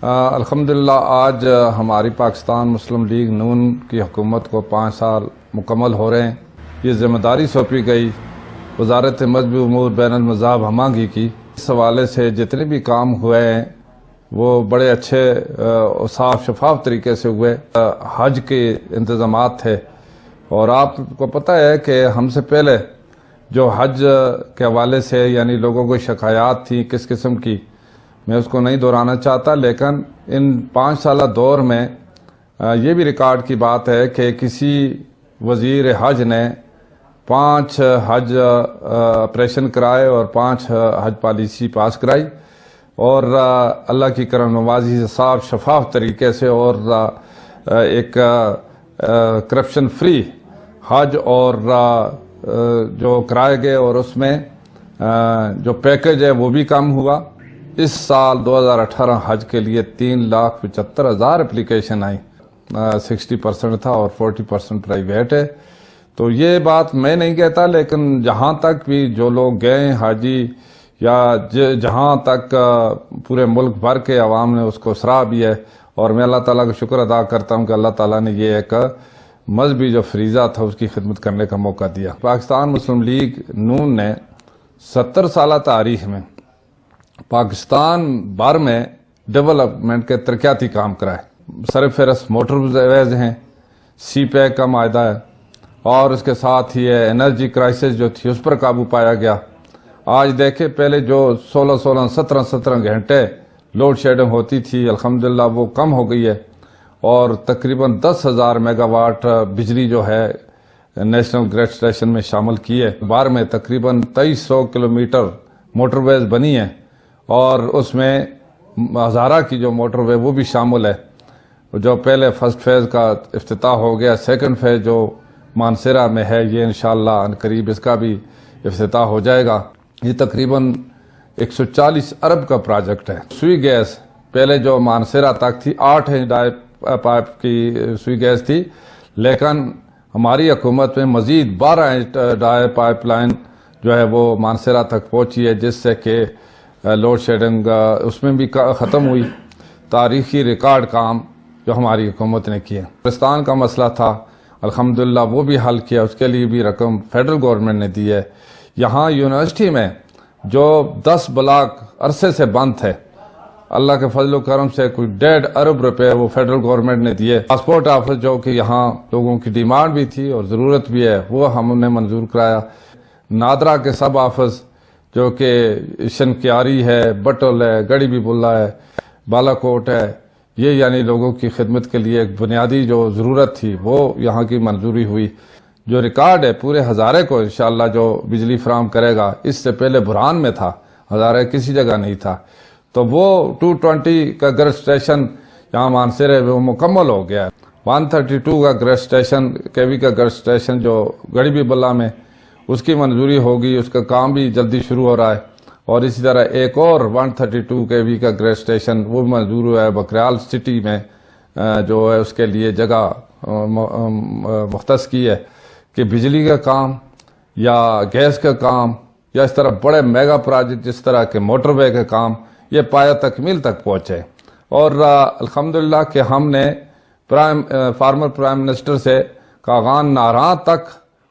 الحمدللہ آج ہماری پاکستان مسلم لیگ نون کی حکومت کو 5 سال مکمل ہو رہے ہیں۔ یہ ذمہ داری سونپی گئی وزارت مذہبی امور بین المذاہب ہمانگی کی۔ اس حوالے سے جتنے بھی کام ہوئے ہیں وہ بڑے اچھے اور صاف شفاف طریقے سے ہوئے۔ حج کے انتظامات تھے اور آپ کو پتہ ہے کہ ہم سے پہلے جو حج کے حوالے سے یعنی لوگوں کو شکایات تھیں کس قسم کی، میں اس کو نہیں دہرانا چاہتا، لیکن ان 5 سالہ دور میں یہ بھی ریکارڈ کی بات ہے کہ کسی وزیر حج نے 5 حج آپریشن کرائے اور 5 حج پالیسی پاس کرائی، اور اللہ کی کرم نوازی سے صاف شفاف طریقے سے اور ایک کرپشن فری حج اور جو کرائے گئے، اور اس میں جو پیکج ہے وہ بھی کم ہوا۔ اس سال 2018 حج کے لیے 3,75,000 اپلیکیشن آئیں، 60% تھا اور 40% پرائیویٹ ہے۔ تو یہ بات میں نہیں کہتا، لیکن جہاں تک بھی جو لوگ گئے حاجی یا جہاں تک پورے ملک بھر کے عوام نے اس کو سراہ بھی ہے، اور میں اللہ تعالیٰ کا شکر ادا کرتا ہوں کہ اللہ تعالیٰ نے یہ ایک مذہبی جو فریضہ تھا اس کی خدمت کرنے کا موقع دیا۔ پاکستان مسلم لیگ نون نے 70 سالہ تاریخ میں پاکستان بھر میں ڈیولپمنٹ کے ترقیاتی کام کرائے۔ سرفہرست موٹر ویز ہیں، سی پیک کا معاہدہ ہے، اور اس کے ساتھ ہی انرجی کرائسس جو تھی اس پر قابو پایا گیا۔ آج دیکھیں پہلے جو 16 17 گھنٹے لوڈ شیڈنگ ہوتی تھی، الحمدللہ وہ کم ہو گئی ہے، اور تقریباً 10,000 میگا واٹ بجلی جو ہے نیشنل گریڈ اسٹیشن میں شامل کی ہے۔ بار میں تقریباً 2300 کلومیٹر موٹر ویز بنی ہے، اور اس میں ہزارہ کی جو موٹر وے وہ بھی شامل ہے۔ جو پہلے فرسٹ فیز کا افتتاح ہو گیا، سیکنڈ فیز جو مانسیرہ میں ہے یہ انشاءاللہ قریب اس کا بھی افتتاح ہو جائے گا۔ یہ تقریباً 140 ارب کا پروجیکٹ ہے۔ سوئی گیس پہلے جو مانسیرہ تک تھی 8 انچ ڈائی پائپ کی سوئی گیس تھی، لیکن ہماری حکومت میں مزید 12 انچ ڈائی پائپ لائن جو ہے وہ مانسیرہ تک پہنچی ہے، جس سے کہ لوڈ شیڈنگ اس میں بھی ختم ہوئی۔ تاریخی ریکارڈ کام جو ہماری حکومت نے کیا۔ پاکستان کا مسئلہ تھا، الحمدللہ وہ بھی حل کیا، اس کے لیے بھی رقم فیڈرل گورنمنٹ نے دی ہے۔ یہاں یونیورسٹی میں جو 10 بلاک عرصے سے بند تھے، اللہ کے فضل و کرم سے کوئی 1.5 ارب روپے وہ فیڈرل گورنمنٹ نے دیے۔ پاسپورٹ آفس جو کہ یہاں لوگوں کی ڈیمانڈ بھی تھی اور ضرورت بھی ہے، وہ ہم نے منظور کرایا۔ نادرا کے سب آفس جو کہ شنکیاری ہے، بٹل ہے، گڑی بھی بلا ہے، بالا کوٹ ہے، یہ یعنی لوگوں کی خدمت کے لیے ایک بنیادی جو ضرورت تھی وہ یہاں کی منظوری ہوئی۔ جو ریکارڈ ہے پورے ہزارے کو انشاءاللہ جو بجلی فراہم کرے گا، اس سے پہلے بحران میں تھا، ہزارے کسی جگہ نہیں تھا، تو وہ 220 کا گریڈ اسٹیشن یہاں مانسیرے وہ مکمل ہو گیا ہے۔ 132 کا گریڈ اسٹیشن کیوی کا گریڈ اسٹیشن جو گڑی بھی بلا میں، اس کی منظوری ہوگی، اس کا کام بھی جلدی شروع ہو رہا ہے، اور اسی طرح ایک اور 132 kV کا گریڈ اسٹیشن وہ منظور ہوا ہے بکریال سٹی میں، جو ہے اس کے لیے جگہ مختص کی ہے کہ بجلی کا کام یا گیس کا کام یا اس طرح بڑے میگا پروجیکٹ جس طرح کے موٹر وے کا کام یہ پایہ تکمیل تک پہنچے۔ اور الحمدللہ کہ ہم نے فارمر پرائم منسٹر سے کاغان ناراں تک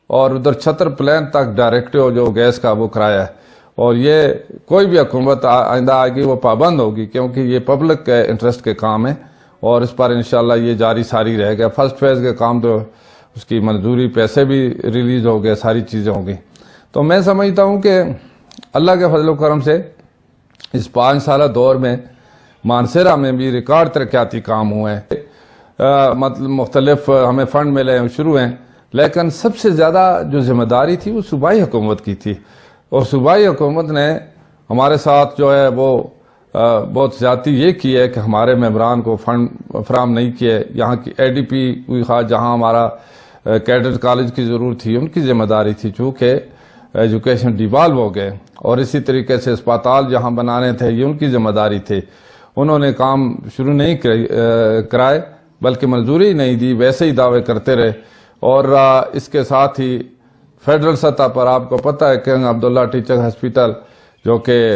اور ادھر چھتر پلین تک ڈائریکٹو جو گیس کا وہ کرایا ہے، اور یہ کوئی بھی حکومت آئندہ آئے گی وہ پابند ہوگی، کیونکہ یہ پبلک کے انٹرسٹ کے کام ہیں، اور اس پر انشاءاللہ یہ جاری ساری رہے گا۔ فرسٹ فیز کے کام تو اس کی منظوری پیسے بھی ریلیز ہو گئے، ساری چیزیں ہوں گی۔ تو میں سمجھتا ہوں کہ اللہ کے فضل و کرم سے اس 5 سالہ دور میں مانسیرہ میں بھی ریکارڈ ترقیاتی کام ہوئے ہیں، مطلب مختلف ہمیں فنڈ ملے ہیں، شروع ہیں، لیکن سب سے زیادہ جو ذمہ داری تھی وہ صوبائی حکومت کی تھی، اور صوبائی حکومت نے ہمارے ساتھ جو ہے وہ بہت زیادتی یہ کی ہے کہ ہمارے ممبران کو فنڈ فراہم نہیں کیے۔ یہاں کی اے ڈی پی کوئی خواہ جہاں ہمارا کیڈٹ کالج کی ضرورت تھی ان کی ذمہ داری تھی، چونکہ ایجوکیشن ڈیوالو ہو گئے، اور اسی طریقے سے اسپتال جہاں بنانے تھے یہ ان کی ذمہ داری تھی، انہوں نے کام شروع نہیں کرائے بلکہ منظوری نہیں دی، ویسے ہی دعوے کرتے رہے۔ اور اس کے ساتھ ہی فیڈرل سطح پر آپ کو پتہ ہے کہ عبداللہ ٹیچر ہسپیٹل جو کہ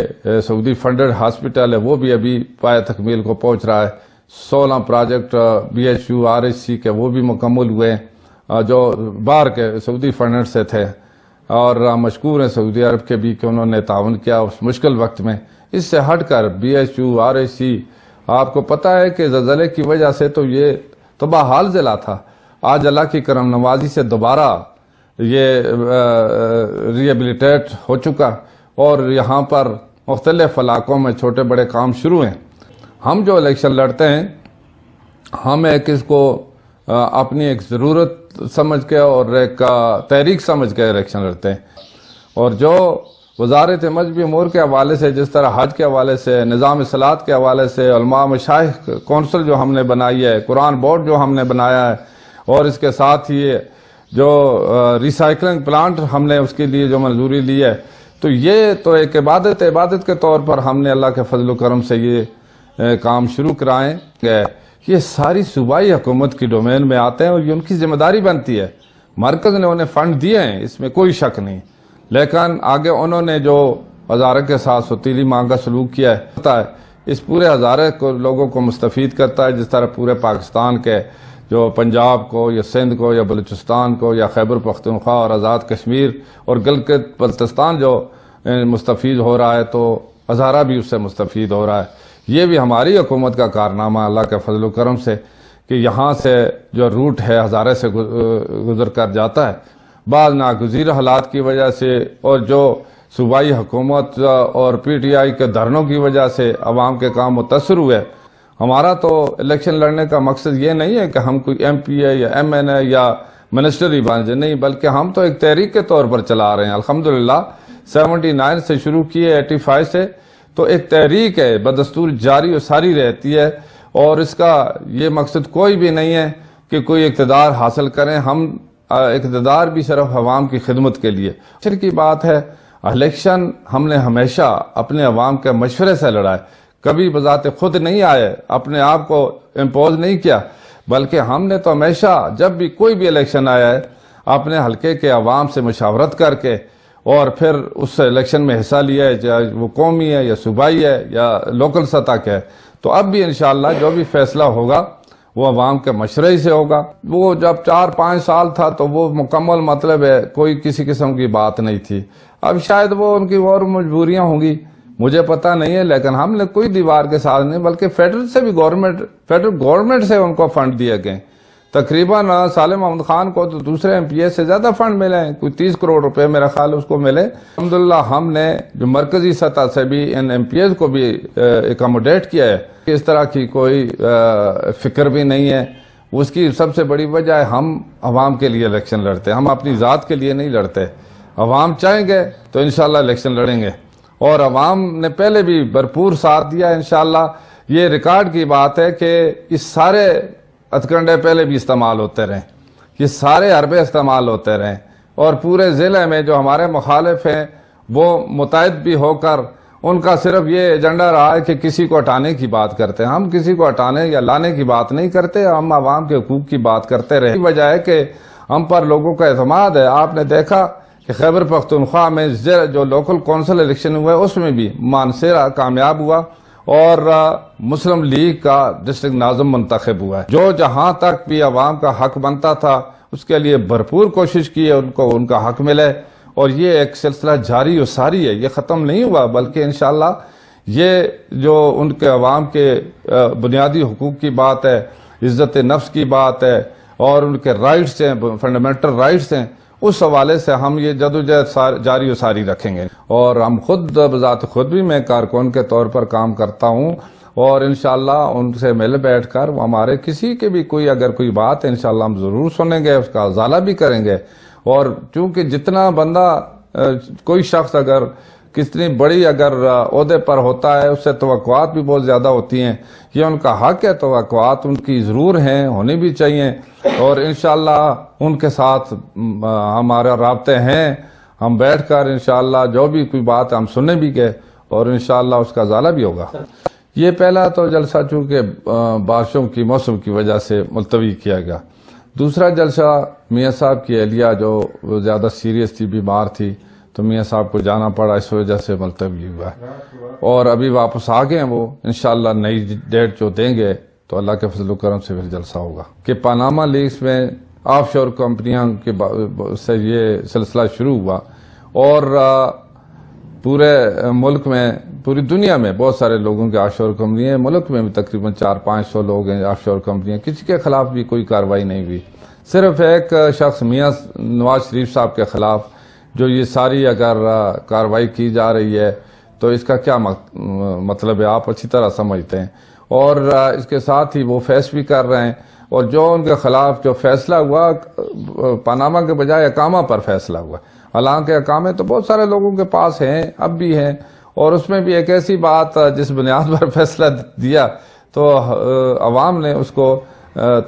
سعودی فنڈڈ ہاسپٹل ہے، وہ بھی ابھی پایہ تکمیل کو پہنچ رہا ہے۔ 16 پروجیکٹ BHU-RHC کے وہ بھی مکمل ہوئے جو باہر کے سعودی فنڈڈ سے تھے، اور مشکور ہیں سعودی عرب کے بھی کہ انہوں نے تعاون کیا اس مشکل وقت میں۔ اس سے ہٹ کر BHU-RHC آپ کو پتہ ہے کہ زلزلے کی وجہ سے تو یہ تباہ حال ضلع تھا، آج اللہ کی کرم نوازی سے دوبارہ یہ ریہیبلیٹیٹ ہو چکا، اور یہاں پر مختلف علاقوں میں چھوٹے بڑے کام شروع ہیں۔ ہم جو الیکشن لڑتے ہیں، ہم ایک اس کو اپنی ایک ضرورت سمجھ کے اور ایک تحریک سمجھ کے الیکشن لڑتے ہیں، اور جو وزارت مذہبی امور کے حوالے سے، جس طرح حج کے حوالے سے، نظام صلاۃ کے حوالے سے، علماء مشائخ کونسل جو ہم نے بنائی ہے، قرآن بورڈ جو ہم نے بنایا ہے، اور اس کے ساتھ ہی جو ریسائکلنگ پلانٹ ہم نے اس کے لیے جو منظوری لی ہے، تو یہ تو ایک عبادت کے طور پر ہم نے اللہ کے فضل و کرم سے یہ کام شروع کرائیں کہ یہ ساری صوبائی حکومت کی ڈومین میں آتے ہیں، اور یہ ان کی ذمہ داری بنتی ہے۔ مرکز نے انہیں فنڈ دیے ہیں، اس میں کوئی شک نہیں، لیکن آگے انہوں نے جو ہزارے کے ساتھ ستیلی مانگ کا سلوک کیا ہے، اس پورے ہزارے کو لوگوں کو مستفید کرتا ہے، جس طرح پورے پاکستان کے جو پنجاب کو یا سندھ کو یا بلوچستان کو یا خیبر پختونخوا اور آزاد کشمیر اور گلگت بلتستان جو مستفید ہو رہا ہے، تو ہزارہ بھی اس سے مستفید ہو رہا ہے۔ یہ بھی ہماری حکومت کا کارنامہ اللہ کے فضل و کرم سے کہ یہاں سے جو روٹ ہے ہزارے سے گزر کر جاتا ہے، بعض ناگزیر حالات کی وجہ سے اور جو صوبائی حکومت اور PTI کے دھرنوں کی وجہ سے عوام کے کام متاثر ہوئے۔ ہمارا تو الیکشن لڑنے کا مقصد یہ نہیں ہے کہ ہم کوئی MP یا MNA یا منسٹر ہی بن جائے، نہیں، بلکہ ہم تو ایک تحریک کے طور پر چلا رہے ہیں۔ الحمدللہ 79 سے شروع کی ہے، 85 سے، تو ایک تحریک ہے، بدستور جاری و ساری رہتی ہے، اور اس کا یہ مقصد کوئی بھی نہیں ہے کہ کوئی اقتدار حاصل کریں۔ ہم اقتدار بھی صرف عوام کی خدمت کے لیے۔ آخر کی بات ہے، الیکشن ہم نے ہمیشہ اپنے عوام کے مشورے سے لڑا ہے، کبھی بذات خود نہیں آئے، اپنے آپ کو امپوز نہیں کیا، بلکہ ہم نے تو ہمیشہ جب بھی کوئی بھی الیکشن آیا ہے اپنے حلقے کے عوام سے مشاورت کر کے اور پھر اس الیکشن میں حصہ لیا ہے، چاہے وہ قومی ہے یا صوبائی ہے یا لوکل سطح کے ہے۔ تو اب بھی انشاءاللہ جو بھی فیصلہ ہوگا وہ عوام کے مشورے ہی سے ہوگا۔ وہ جب 4-5 سال تھا تو وہ مکمل مطلب ہے کوئی کسی قسم کی بات نہیں تھی، اب شاید وہ ان کی اور مجبوریاں ہوں گی، مجھے پتہ نہیں ہے، لیکن ہم نے کوئی دیوار کے ساتھ نہیں، بلکہ فیڈرل سے بھی فیڈرل گورنمنٹ سے ان کو فنڈ دیے گئے۔ تقریباً سالم محمد خان کو تو دوسرے MPA سے زیادہ فنڈ ملے ہیں، کوئی 30 کروڑ روپے میرا خیال اس کو ملے۔ الحمدللہ ہم نے جو مرکزی سطح سے بھی ان MPAs کو بھی اکاموڈیٹ کیا ہے، اس طرح کی کوئی فکر بھی نہیں ہے۔ اس کی سب سے بڑی وجہ ہے ہم عوام کے لیے الیکشن لڑتے ہیں، ہم اپنی ذات کے لیے نہیں لڑتے۔ عوام چاہیں گے تو انشاءاللہ الیکشن لڑیں گے، اور عوام نے پہلے بھی بھرپور ساتھ دیا انشاءاللہ۔ یہ ریکارڈ کی بات ہے کہ اس سارے ہتھکنڈے پہلے بھی استعمال ہوتے رہے، یہ سارے حربے استعمال ہوتے رہے، اور پورے ضلع میں جو ہمارے مخالف ہیں وہ متحد بھی ہو کر ان کا صرف یہ ایجنڈا رہا ہے کہ کسی کو ہٹانے کی بات کرتے ہیں۔ ہم کسی کو ہٹانے یا لانے کی بات نہیں کرتے، ہم عوام کے حقوق کی بات کرتے رہے۔ وجہ ہے کہ ہم پر لوگوں کا اعتماد ہے۔ آپ نے دیکھا کہ خیبر پختونخوا میں جو لوکل کونسل الیکشن ہوا ہے اس میں بھی مانسیرا کامیاب ہوا، اور مسلم لیگ کا ڈسٹرکٹ ناظم منتخب ہوا ہے۔ جو جہاں تک بھی عوام کا حق بنتا تھا اس کے لیے بھرپور کوشش کی ہے، ان کو ان کا حق ملے، اور یہ ایک سلسلہ جاری و ساری ہے، یہ ختم نہیں ہوا، بلکہ انشاءاللہ یہ جو ان کے عوام کے بنیادی حقوق کی بات ہے، عزت نفس کی بات ہے، اور ان کے رائٹس ہیں، فنڈامنٹل رائٹس ہیں، اس حوالے سے ہم یہ جدوجہد جاری و ساری رکھیں گے۔ اور ہم خود بذات خود بھی میں کارکن کے طور پر کام کرتا ہوں، اور انشاءاللہ ان سے مل بیٹھ کر ہمارے کسی کے بھی کوئی کوئی بات ہے انشاءاللہ ہم ضرور سنیں گے، اس کا ازالہ بھی کریں گے۔ اور چونکہ جتنا بندہ کوئی شخص اگر کتنی بڑی اگر عہدے پر ہوتا ہے اس سے توقعات بھی بہت زیادہ ہوتی ہیں، یہ ان کا حق ہے، توقعات ان کی ضرور ہیں، ہونی بھی چاہیے، اور انشاءاللہ ان کے ساتھ ہمارا رابطے ہیں، ہم بیٹھ کر انشاءاللہ جو بھی کوئی بات ہم سننے بھی گئے، اور انشاءاللہ اس کا ازالہ بھی ہوگا۔ یہ پہلا تو جلسہ چونکہ بارشوں کی موسم کی وجہ سے ملتوی کیا گیا۔ دوسرا جلسہ میاں صاحب کی اہلیہ جو زیادہ سیریس تھی، بیمار تھی، تو میاں صاحب کو جانا پڑا، اس وجہ سے ملتوی ہوا ہے، اور ابھی واپس آ گئے ہیں وہ، انشاءاللہ نئی ڈیٹ جو دیں گے تو اللہ کے فضل و کرم سے پھر جلسہ ہوگا کہ پاناما لیکس میں آف شور کمپنیاں کے سے یہ سلسلہ شروع ہوا، اور پورے ملک میں، پوری دنیا میں بہت سارے لوگوں کے آف شور کمپنی ہیں، ملک میں بھی تقریباً 400-500 لوگ ہیں آف شور کمپنیاں، کسی کے خلاف بھی کوئی کارروائی نہیں ہوئی، صرف ایک شخص میاں نواز شریف صاحب کے خلاف جو یہ ساری اگر کارروائی کی جا رہی ہے تو اس کا کیا مطلب ہے آپ اچھی طرح سمجھتے ہیں، اور اس کے ساتھ ہی وہ فیس بھی کر رہے ہیں، اور جو ان کے خلاف جو فیصلہ ہوا پاناما کے بجائے اقامہ پر فیصلہ ہوا، حالانکہ اقامے تو بہت سارے لوگوں کے پاس ہیں، اب بھی ہیں، اور اس میں بھی ایک ایسی بات جس بنیاد پر فیصلہ دیا تو عوام نے اس کو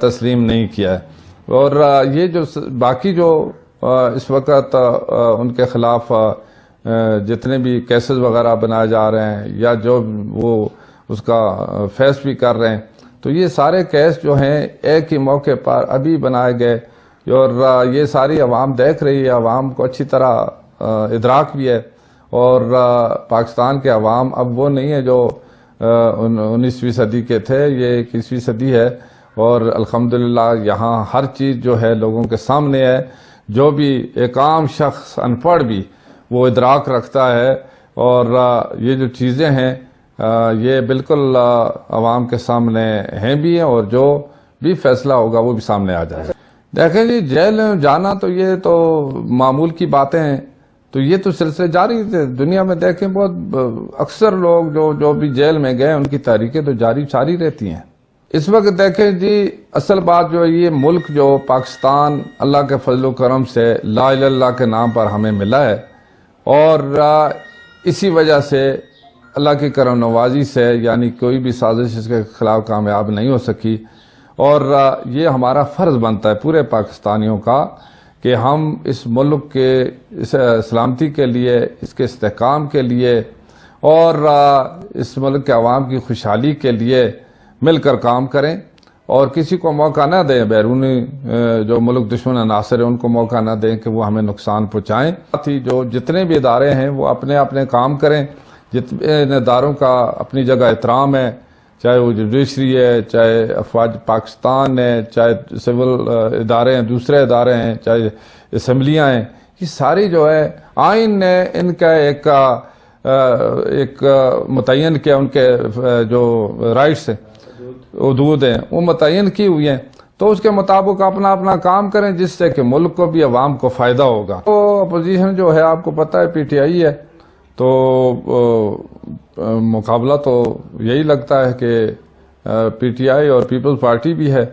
تسلیم نہیں کیا ہے، اور یہ جو باقی جو اس وقت ان کے خلاف جتنے بھی کیسز وغیرہ بنائے جا رہے ہیں یا جو وہ اس کا فیس بھی کر رہے ہیں، تو یہ سارے کیس جو ہیں ایک ہی موقع پر ابھی بنائے گئے، اور یہ ساری عوام دیکھ رہی ہے، عوام کو اچھی طرح ادراک بھی ہے، اور پاکستان کے عوام اب وہ نہیں ہے جو 19ویں صدی کے تھے، یہ 21ویں صدی ہے، اور الحمدللہ یہاں ہر چیز جو ہے لوگوں کے سامنے ہے، جو بھی ایک عام شخص ان پڑھ بھی وہ ادراک رکھتا ہے، اور یہ جو چیزیں ہیں یہ بالکل عوام کے سامنے ہیں بھی، اور جو بھی فیصلہ ہوگا وہ بھی سامنے آ جائے گا۔ دیکھیں جی، جیل میں جانا تو یہ تو معمول کی باتیں ہیں، تو یہ تو سلسلے جاری تھے دنیا میں، دیکھیں بہت اکثر لوگ جو بھی جیل میں گئے ان کی تحریکیں تو جاری رہتی ہیں۔ اس وقت دیکھیں جی، اصل بات جو ہے یہ ملک جو پاکستان اللہ کے فضل و کرم سے لا الہ الا اللہ کے نام پر ہمیں ملا ہے، اور اسی وجہ سے اللہ کی کرم نوازی سے یعنی کوئی بھی سازش اس کے خلاف کامیاب نہیں ہو سکی، اور یہ ہمارا فرض بنتا ہے پورے پاکستانیوں کا کہ ہم اس ملک کے سلامتی کے لیے، اس کے استحکام کے لیے، اور اس ملک کے عوام کی خوشحالی کے لیے مل کر کام کریں، اور کسی کو موقع نہ دیں، بیرونی جو ملک دشمن عناصر ہیں ان کو موقع نہ دیں کہ وہ ہمیں نقصان پہنچائیں۔ ساتھ ہی جو جتنے بھی ادارے ہیں وہ اپنے کام کریں، جتنے اداروں کا اپنی جگہ احترام ہے، چاہے وہ جوڈیشری ہے، چاہے افواج پاکستان ہے، چاہے سول ادارے ہیں، دوسرے ادارے ہیں، چاہے اسمبلیاں ہیں، یہ ساری جو ہے آئین نے ان کا ایک متعین کیا، ان کے جو رائٹس ہیں، حدود ہیں، وہ متعین کی ہوئی ہیں، تو اس کے مطابق اپنا کام کریں جس سے کہ ملک کو بھی عوام کو فائدہ ہوگا۔ تو اپوزیشن جو ہے آپ کو پتہ ہے پی ٹی آئی ہے، تو مقابلہ تو یہی لگتا ہے کہ پی ٹی آئی اور پیپلز پارٹی بھی ہے۔